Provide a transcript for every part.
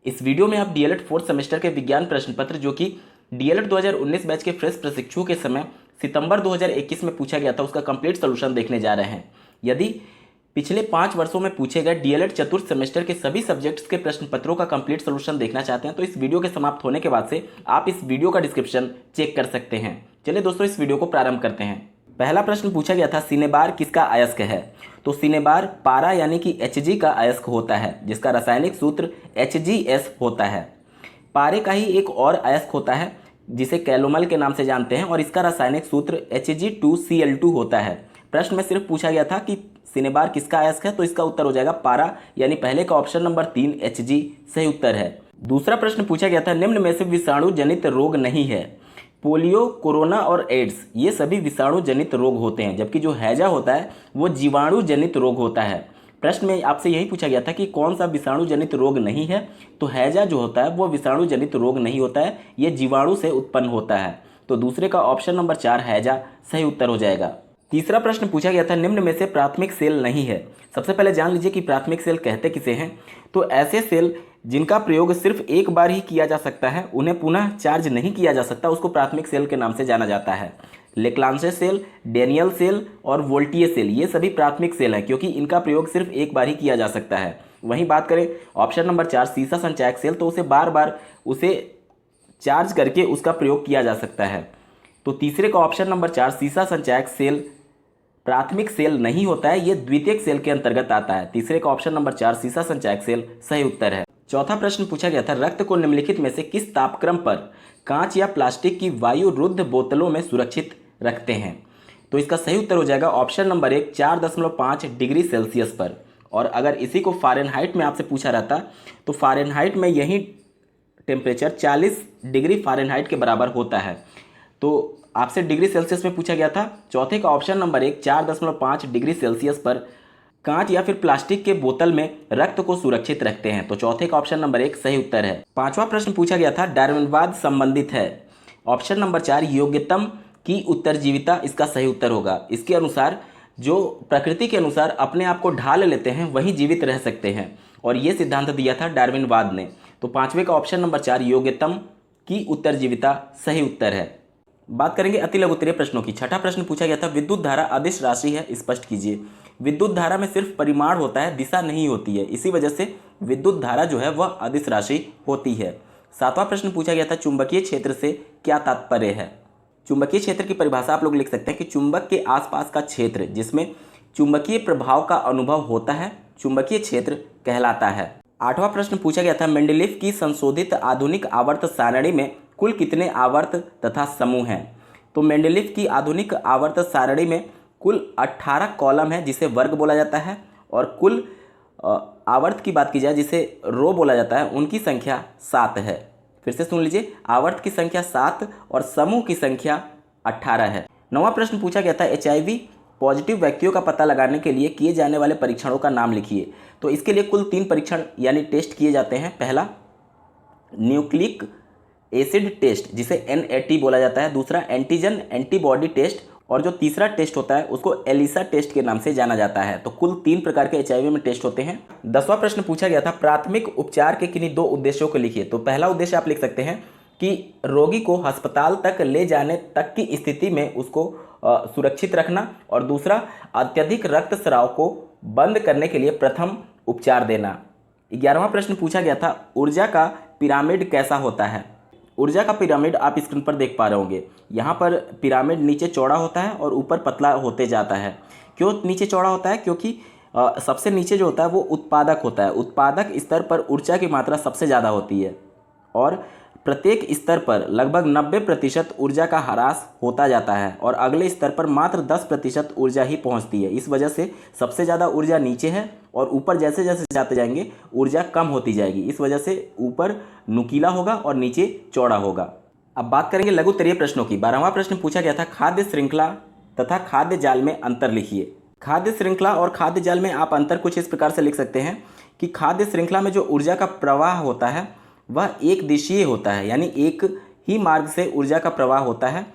इस वीडियो में आप डीएलएड फोर्थ सेमेस्टर के विज्ञान प्रश्न पत्र जो कि डीएलएड 2019 बैच के फ्रेश प्रशिक्षुओं के समय सितंबर 2021 में पूछा गया था उसका कंप्लीट सोल्यूशन देखने जा रहे हैं। यदि पिछले 5 वर्षों में पूछे गए डीएलएड चतुर्थ सेमेस्टर के सभी सब्जेक्ट्स के प्रश्न पत्रों का कंप्लीट सोल्यूशन देखना चाहते हैं तो इस वीडियो के समाप्त होने के बाद से आप इस वीडियो का डिस्क्रिप्शन चेक कर सकते हैं। चलिए दोस्तों, इस वीडियो को प्रारंभ करते हैं। पहला प्रश्न पूछा गया था सिनेबार किसका अयस्क है। तो सिनेबार पारा यानी कि Hg का अयस्क होता है जिसका रासायनिक सूत्र HgS होता है। पारे का ही एक और अयस्क होता है जिसे कैलोमल के नाम से जानते हैं और इसका रासायनिक सूत्र Hg2Cl2 होता है। प्रश्न में सिर्फ पूछा गया था कि सिनेबार किसका अयस्क है, तो इसका उत्तर हो जाएगा पारा, यानी पहले का ऑप्शन नंबर 3 Hg सही उत्तर है। दूसरा प्रश्न पूछा गया था निम्न में से विषाणु जनित रोग नहीं है। पोलियो, कोरोना और एड्स ये सभी विषाणु जनित रोग होते हैं, जबकि जो हैजा होता है वो जीवाणु जनित रोग होता है। प्रश्न में आपसे यही पूछा गया था कि कौन सा विषाणु जनित रोग नहीं है, तो हैजा जो होता है वो विषाणु जनित रोग नहीं होता है, ये जीवाणु से उत्पन्न होता है। तो दूसरे का ऑप्शन नंबर 4 हैजा सही उत्तर हो जाएगा। तीसरा प्रश्न पूछा गया था निम्न में से प्राथमिक सेल नहीं है। सबसे पहले जान लीजिए कि प्राथमिक सेल कहते किसे हैं। तो ऐसे सेल जिनका प्रयोग सिर्फ एक बार ही किया जा सकता है, उन्हें पुनः चार्ज नहीं किया जा सकता, उसको प्राथमिक सेल के नाम से जाना जाता है। लेक्लांचे सेल, डेनियल सेल और वोल्टिये सेल ये सभी प्राथमिक सेल हैं क्योंकि इनका प्रयोग सिर्फ एक बार ही किया जा सकता है। वहीं बात करें ऑप्शन नंबर 4 सीसा संचायक सेल, तो उसे बार बार उसे चार्ज करके उसका प्रयोग किया जा सकता है। तो तीसरे का ऑप्शन नंबर 4 सीसा संचायक सेल प्राथमिक सेल नहीं होता है, ये द्वितीयक सेल के अंतर्गत आता है। तीसरे का ऑप्शन नंबर 4 सीसा संचायक सेल सही उत्तर है। चौथा प्रश्न पूछा गया था रक्त को निम्नलिखित में से किस तापक्रम पर कांच या प्लास्टिक की वायु रुद्ध बोतलों में सुरक्षित रखते हैं। तो इसका सही उत्तर हो जाएगा ऑप्शन नंबर 1 4.5 डिग्री सेल्सियस पर। और अगर इसी को फ़ारेनहाइट में आपसे पूछा रहता तो फ़ारेनहाइट में यही टेम्परेचर 40 डिग्री फ़ारेनहाइट के बराबर होता है। तो आपसे डिग्री सेल्सियस में पूछा गया था। चौथे का ऑप्शन नंबर 1 4.5 डिग्री सेल्सियस पर कांच या फिर प्लास्टिक के बोतल में रक्त को सुरक्षित रखते हैं। तो चौथे का ऑप्शन नंबर 1 सही उत्तर है। पांचवा प्रश्न पूछा गया था डार्विनवाद संबंधित है। ऑप्शन नंबर 4 योग्यतम की उत्तरजीविता इसका सही उत्तर होगा। इसके अनुसार जो प्रकृति के अनुसार अपने आप को ढाल लेते हैं वही जीवित रह सकते हैं, और ये सिद्धांत दिया था डार्विनवाद ने। तो पांचवे का ऑप्शन नंबर 4 योग्यतम की उत्तरजीविता सही उत्तर है। बात करेंगे अति लघुत्तरीय प्रश्नों की। छठा प्रश्न पूछा गया था विद्युत धारा अदिश राशि है, स्पष्ट कीजिए। विद्युत धारा में सिर्फ परिमाण होता है, दिशा नहीं होती है, इसी वजह से विद्युत धारा जो है वह अदिश राशि होती है। सातवां प्रश्न पूछा गया था चुंबकीय क्षेत्र से क्या तात्पर्य है। चुंबकीय क्षेत्र की परिभाषा आप लोग लिख सकते हैं कि चुंबक के आसपास का क्षेत्र जिसमें चुंबकीय प्रभाव का अनुभव होता है चुंबकीय क्षेत्र कहलाता है। आठवां प्रश्न पूछा गया था मेंडलीफ की संशोधित आधुनिक आवर्त सारणी में कुल कितने आवर्त तथा समूह हैं। तो मेंडलीफ की आधुनिक आवर्त सारणी में कुल 18 कॉलम है जिसे वर्ग बोला जाता है, और कुल आवर्त की बात की जाए जिसे रो बोला जाता है उनकी संख्या 7 है। फिर से सुन लीजिए, आवर्त की संख्या 7 और समूह की संख्या 18 है। 9वां प्रश्न पूछा गया था HIV पॉजिटिव व्यक्तियों का पता लगाने के लिए किए जाने वाले परीक्षणों का नाम लिखिए। तो इसके लिए कुल 3 परीक्षण यानी टेस्ट किए जाते हैं। पहला न्यूक्लिक एसिड टेस्ट जिसे NAT बोला जाता है, दूसरा एंटीजन एंटीबॉडी टेस्ट, और जो तीसरा टेस्ट होता है उसको एलिसा टेस्ट के नाम से जाना जाता है। तो कुल 3 प्रकार के HIV में टेस्ट होते हैं। 10वां प्रश्न पूछा गया था प्राथमिक उपचार के किन्हीं 2 उद्देश्यों को लिखिए। तो पहला उद्देश्य आप लिख सकते हैं कि रोगी को अस्पताल तक ले जाने तक की स्थिति में उसको सुरक्षित रखना, और दूसरा अत्यधिक रक्तस्राव को बंद करने के लिए प्रथम उपचार देना। 11वां प्रश्न पूछा गया था ऊर्जा का पिरामिड कैसा होता है। ऊर्जा का पिरामिड आप स्क्रीन पर देख पा रहे होंगे। यहाँ पर पिरामिड नीचे चौड़ा होता है और ऊपर पतला होते जाता है। क्यों नीचे चौड़ा होता है? क्योंकि सबसे नीचे जो होता है वो उत्पादक होता है। उत्पादक स्तर पर ऊर्जा की मात्रा सबसे ज़्यादा होती है, और प्रत्येक स्तर पर लगभग 90% ऊर्जा का ह्रास होता जाता है, और अगले स्तर पर मात्र 10% ऊर्जा ही पहुंचती है। इस वजह से सबसे ज़्यादा ऊर्जा नीचे है, और ऊपर जैसे जैसे जाते जाएंगे ऊर्जा कम होती जाएगी। इस वजह से ऊपर नुकीला होगा और नीचे चौड़ा होगा। अब बात करेंगे लघुत्तरीय प्रश्नों की। 12वां प्रश्न पूछा गया था खाद्य श्रृंखला तथा खाद्य जाल में अंतर लिखिए। खाद्य श्रृंखला और खाद्य जाल में आप अंतर कुछ इस प्रकार से लिख सकते हैं कि खाद्य श्रृंखला में जो ऊर्जा का प्रवाह होता है वह एक दिशीय होता है, यानी एक ही मार्ग से ऊर्जा का प्रवाह होता है,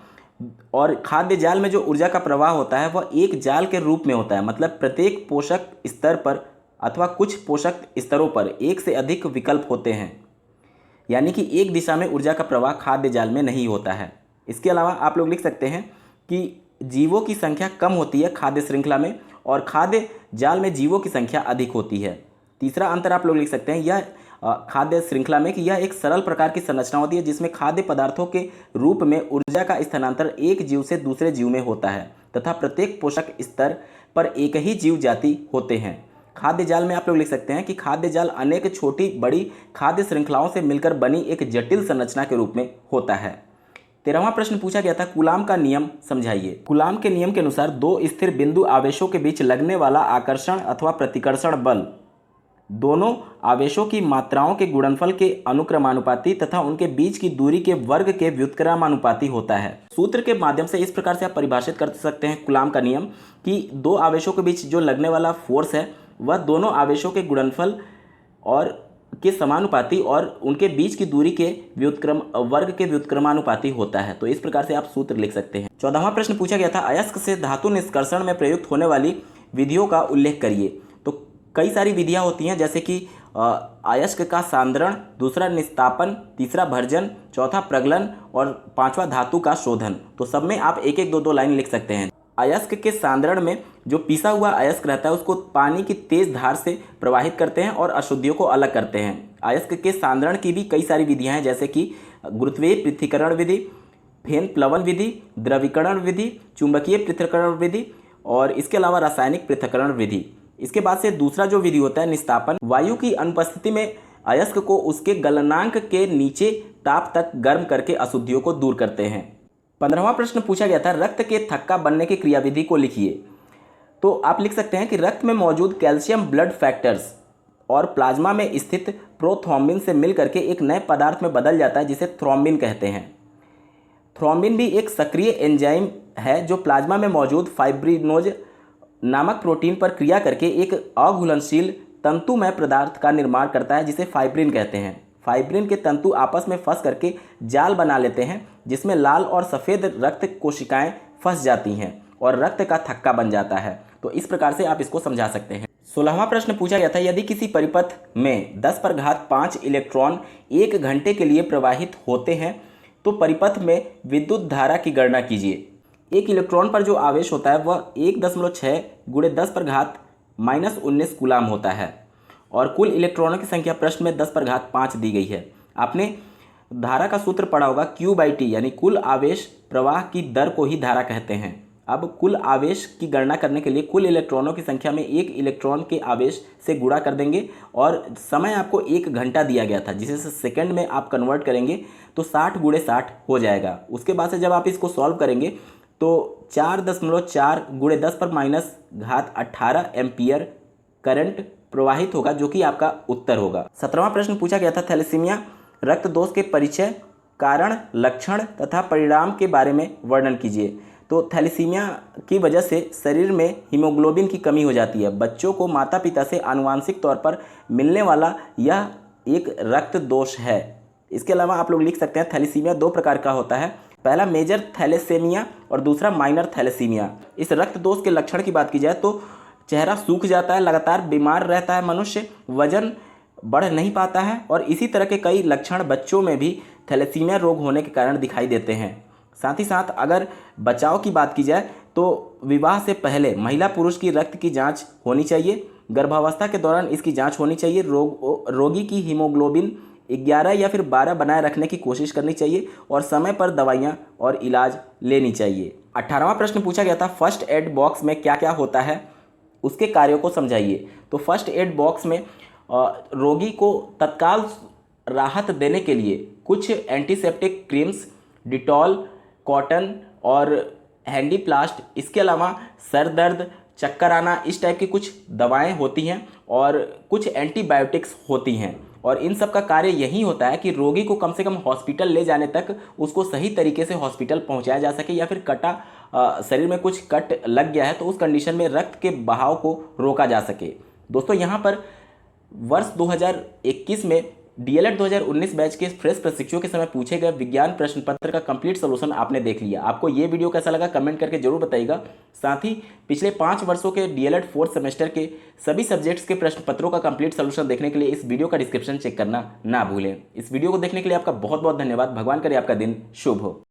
और खाद्य जाल में जो ऊर्जा का प्रवाह होता है वह एक जाल के रूप में होता है। मतलब प्रत्येक पोषक स्तर पर अथवा कुछ पोषक स्तरों पर एक से अधिक विकल्प होते हैं। यानी कि एक दिशा में ऊर्जा का प्रवाह खाद्य जाल में नहीं होता है। इसके अलावा आप लोग लिख सकते हैं कि जीवों की संख्या कम होती है खाद्य श्रृंखला में और खाद्य जाल में जीवों की संख्या अधिक होती है। तीसरा अंतर आप लोग लिख सकते हैं यह खाद्य श्रृंखला में कि यह एक सरल प्रकार की संरचना होती है जिसमें खाद्य पदार्थों के रूप में ऊर्जा का स्थानांतरण एक जीव से दूसरे जीव में होता है तथा प्रत्येक पोषक स्तर पर एक ही जीव जाति होते हैं। खाद्य जाल में आप लोग लिख सकते हैं कि खाद्य जाल अनेक छोटी बड़ी खाद्य श्रृंखलाओं से मिलकर बनी एक जटिल संरचना के रूप में होता है। 13वां प्रश्न पूछा गया था कूलाम का नियम समझाइए। कूलाम के नियम के अनुसार दो स्थिर बिंदु आवेशों के बीच लगने वाला आकर्षण अथवा प्रतिकर्षण बल दोनों आवेशों की मात्राओं के गुणनफल के अनुक्रमानुपाती तथा उनके बीच की दूरी के वर्ग के व्युत्क्रमानुपाती होता है। सूत्र के माध्यम से इस प्रकार से आप परिभाषित कर सकते हैं कूलाम का नियम कि दो आवेशों के बीच जो लगने वाला फोर्स है वह दोनों आवेशों के गुणनफल और के समानुपाती और उनके बीच की दूरी के वर्ग के व्युत्क्रमानुपाती होता है। तो इस प्रकार से आप सूत्र लिख सकते हैं। 14वां प्रश्न पूछा गया था अयस्क से धातु निष्कर्षण में प्रयुक्त होने वाली विधियों का उल्लेख करिए। तो कई सारी विधियां होती हैं जैसे कि अयस्क का सांद्रण, दूसरा निस्तापन, तीसरा भर्जन, चौथा प्रगलन और पांचवा धातु का शोधन। तो सब में आप एक एक दो लाइन लिख सकते हैं। अयस्क के सांद्रण में जो पिसा हुआ अयस्क रहता है उसको पानी की तेज धार से प्रवाहित करते हैं और अशुद्धियों को अलग करते हैं। अयस्क के सांद्रण की भी कई सारी विधियां हैं जैसे कि गुरुत्वीय पृथक्करण विधि, फेन प्लवन विधि, द्रवीकरण विधि, चुंबकीय पृथक्करण विधि और इसके अलावा रासायनिक पृथक्करण विधि। इसके बाद से दूसरा जो विधि होता है निस्तापन, वायु की अनुपस्थिति में अयस्क को उसके गलनांक के नीचे ताप तक गर्म करके अशुद्धियों को दूर करते हैं। 15वां प्रश्न पूछा गया था रक्त के थक्का बनने की क्रियाविधि को लिखिए। तो आप लिख सकते हैं कि रक्त में मौजूद कैल्शियम ब्लड फैक्टर्स और प्लाज्मा में स्थित प्रोथ्रोम्बिन से मिलकर के एक नए पदार्थ में बदल जाता है जिसे थ्रोम्बिन कहते हैं। थ्रोम्बिन भी एक सक्रिय एंजाइम है जो प्लाज्मा में मौजूद फाइब्रिनोज नामक प्रोटीन पर क्रिया करके एक अघुलनशील तंतुमय पदार्थ का निर्माण करता है जिसे फाइब्रिन कहते हैं। फाइब्रिन के तंतु आपस में फंस करके जाल बना लेते हैं जिसमें लाल और सफ़ेद रक्त कोशिकाएं फंस जाती हैं और रक्त का थक्का बन जाता है। तो इस प्रकार से आप इसको समझा सकते हैं। 16वां प्रश्न पूछा गया था यदि किसी परिपथ में 10⁵ इलेक्ट्रॉन 1 घंटे के लिए प्रवाहित होते हैं तो परिपथ में विद्युत धारा की गणना कीजिए। एक इलेक्ट्रॉन पर जो आवेश होता है वह 1.6 × 10⁻⁻19 कूलाम होता है और कुल इलेक्ट्रॉनों की संख्या प्रश्न में 10⁵ दी गई है। आपने धारा का सूत्र पढ़ा होगा Q/T यानी कुल आवेश प्रवाह की दर को ही धारा कहते हैं। अब कुल आवेश की गणना करने के लिए कुल इलेक्ट्रॉनों की संख्या में एक इलेक्ट्रॉन के आवेश से गुणा कर देंगे और समय आपको 1 घंटा दिया गया था जिसे सेकंड में आप कन्वर्ट करेंगे तो 60 × 60 हो जाएगा। उसके बाद से जब आप इसको सॉल्व करेंगे तो 4.4 × 10⁻18 एम्पियर करंट प्रवाहित होगा जो कि आपका उत्तर होगा। 17वां प्रश्न पूछा गया था थैलेसीमिया रक्त दोष के परिचय, कारण, लक्षण तथा परिणाम के बारे में वर्णन कीजिए। तो थैलेसीमिया की वजह से शरीर में हीमोग्लोबिन की कमी हो जाती है। बच्चों को माता पिता से आनुवांशिक तौर पर मिलने वाला यह एक रक्त दोष है। इसके अलावा आप लोग लिख सकते हैं थैलेसीमिया 2 प्रकार का होता है, पहला मेजर थैलेसेमिया और दूसरा माइनर थैलेसीमिया। इस रक्त दोष के लक्षण की बात की जाए तो चेहरा सूख जाता है, लगातार बीमार रहता है मनुष्य, वजन बढ़ नहीं पाता है और इसी तरह के कई लक्षण बच्चों में भी थैलेसीमिया रोग होने के कारण दिखाई देते हैं। साथ ही साथ अगर बचाव की बात की जाए तो विवाह से पहले महिला पुरुष की रक्त की जांच होनी चाहिए, गर्भावस्था के दौरान इसकी जांच होनी चाहिए, रोगी की हीमोग्लोबिन 11 या फिर 12 बनाए रखने की कोशिश करनी चाहिए और समय पर दवाइयाँ और इलाज लेनी चाहिए। 18वां प्रश्न पूछा गया था फर्स्ट एड बॉक्स में क्या क्या होता है, उसके कार्यों को समझाइए। तो फर्स्ट एड बॉक्स में रोगी को तत्काल राहत देने के लिए कुछ एंटीसेप्टिक क्रीम्स, डिटॉल, कॉटन और हैंडीप्लास्ट, इसके अलावा सर दर्द, चक्कर आना, इस टाइप की कुछ दवाएं होती हैं और कुछ एंटीबायोटिक्स होती हैं और इन सब का कार्य यही होता है कि रोगी को कम से कम हॉस्पिटल ले जाने तक उसको सही तरीके से हॉस्पिटल पहुंचाया जा सके या फिर शरीर में कुछ कट लग गया है तो उस कंडीशन में रक्त के बहाव को रोका जा सके। दोस्तों यहाँ पर वर्ष 2021 में डीएलएड 2019 बैच के फ्रेश प्रशिक्षुओं के समय पूछे गए विज्ञान प्रश्न पत्र का कंप्लीट सोल्यूशन आपने देख लिया। आपको ये वीडियो कैसा लगा कमेंट करके जरूर बताइएगा। साथ ही पिछले 5 वर्षों के डीएलएड फोर्थ सेमेस्टर के सभी सब्जेक्ट्स के प्रश्न पत्रों का कंप्लीट सोल्यूशन देखने के लिए इस वीडियो का डिस्क्रिप्शन चेक करना ना भूलें। इस वीडियो को देखने के लिए आपका बहुत बहुत धन्यवाद। भगवान करे आपका दिन शुभ हो।